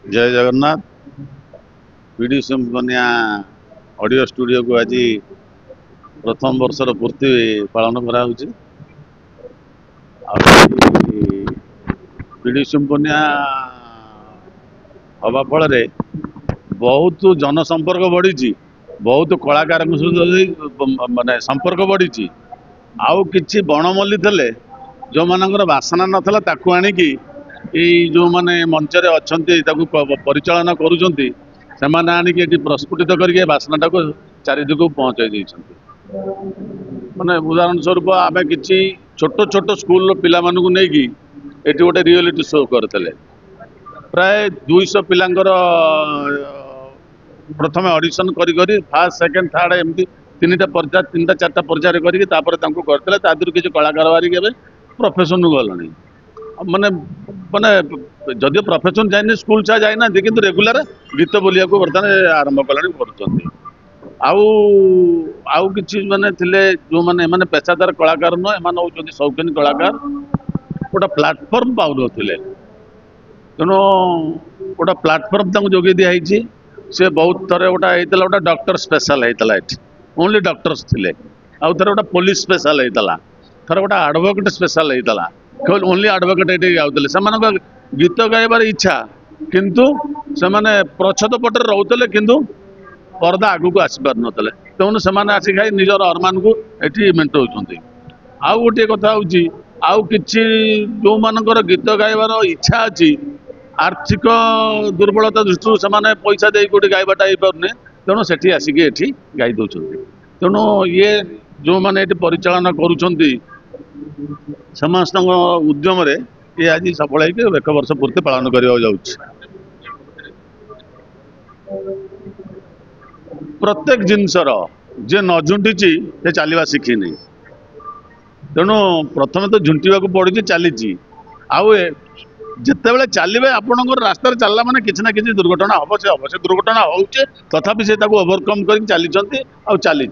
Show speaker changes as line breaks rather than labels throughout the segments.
जय Jagannath. PD सिम्फोनिया audio studio को आज प्रथम वर्षर पूर्ति पालन करा पीडी सिम्फोनिया हवा फल बहुत जनसंपर्क बढ़ी, बहुत कलाकार माने संपर्क बढ़ी। आउ कि बणमल्ली थे जो मानकर बासना नाला ताकू आणिकी जो माने मंचरे अच्छा परिचालन करुँच से प्रस्फुटित करके बासनाटा को चारिदिक पहुँचाई माने उदाहरण स्वरूप आम कि छोट छोट स्कूल पिला नहीं गोटे रियलिटी शो करते प्राय 200 पिलांकर प्रथम ऑडिशन करी फास्ट सेकंड थर्ड एमती तीन चार्टा पर्यायर करते किसी कलाकार बाहरिक प्रोफेशन गलानी माने माने जदि प्रोफेशन जाए स्कूल छा जाना कि रेगुलर गीत बोलिया को बर्तमान आरंभ कला आउ कि माने जो माने पेशादार कलाकार नुह एम हूँ शौकीन कलाकार गोटे प्लाटफर्म पाऊन तेणु गोटे प्लाटफर्म जोगे दिखाई से बहुत थर गोटे डॉक्टर स्पेशल होता है ओनली डॉक्टर्स थे आउ थे गोटे पुलिस स्पेशल होता थर गोटे एडवोकेट स्पेशल होता केवल ओनली एडवोकेट ये गाँव से गीत गाइबार इच्छा किंतु से प्रच्छद पटे रोते किंतु पर्दा आगू को आसपार नाते तेणु से आसिक निजर अरमान को ये मेटाऊँ आउ गोटे कथा हूँ आउ कि जो मानकर गीत गाइबार इच्छा अच्छी आर्थिक दुर्बलता दृष्टि से पैसा दे गोटे गायबाटा हो पारे तेणु से आसिक ये गाई दौरान तेणु ये जो मैंने ये परिचालन करुँच समस्त उद्यम ये आज सफल हो 1 वर्ष पूर्ति पालन करने जाऊँ प्रत्येक जिनसर जे न झुंटी से चलवा शिखिनी तेणु प्रथम तो झुंटा पड़ी चली आउ जिते बड़े चलिए आपणकर रास्त चलला माने किसी ना किसी दुर्घटना हम से हम से दुर्घटना होचे तथापि से ओवरकम कर चली आउ चली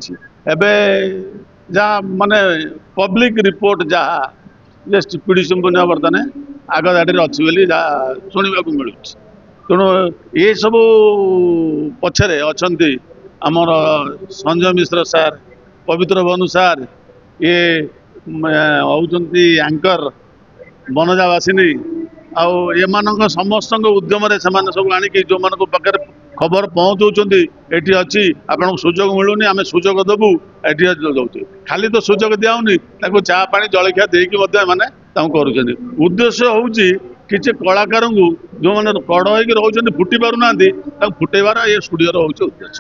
जहाँ माने पब्लिक रिपोर्ट जहाँ पीडी सिम्फोनिया बर्तमान आग दाड़ी अच्छी बोली जहाँ शुणा मिलूँ तेणु ये सब पछरे अच्छा आमर संजय मिश्र सार पवित्र बनु सार ये होती एंकर बनजावासिनी आउ एम समस्त उद्यम सब आणिकी जो मान पाखे खबर पहुँचाऊँ ये अच्छी आपको सुजोग मिलूनी आम सुजोग देवु ये दौर खाली तो सुजोग दिखाऊनी चा पा जलखिया देकी कर उद्देश्य हूँ किसी कलाकार को जो मैंने कड़ हो रोच फुटी पार ना फुटेबार ये स्टूडियो हूँ उद्देश्य।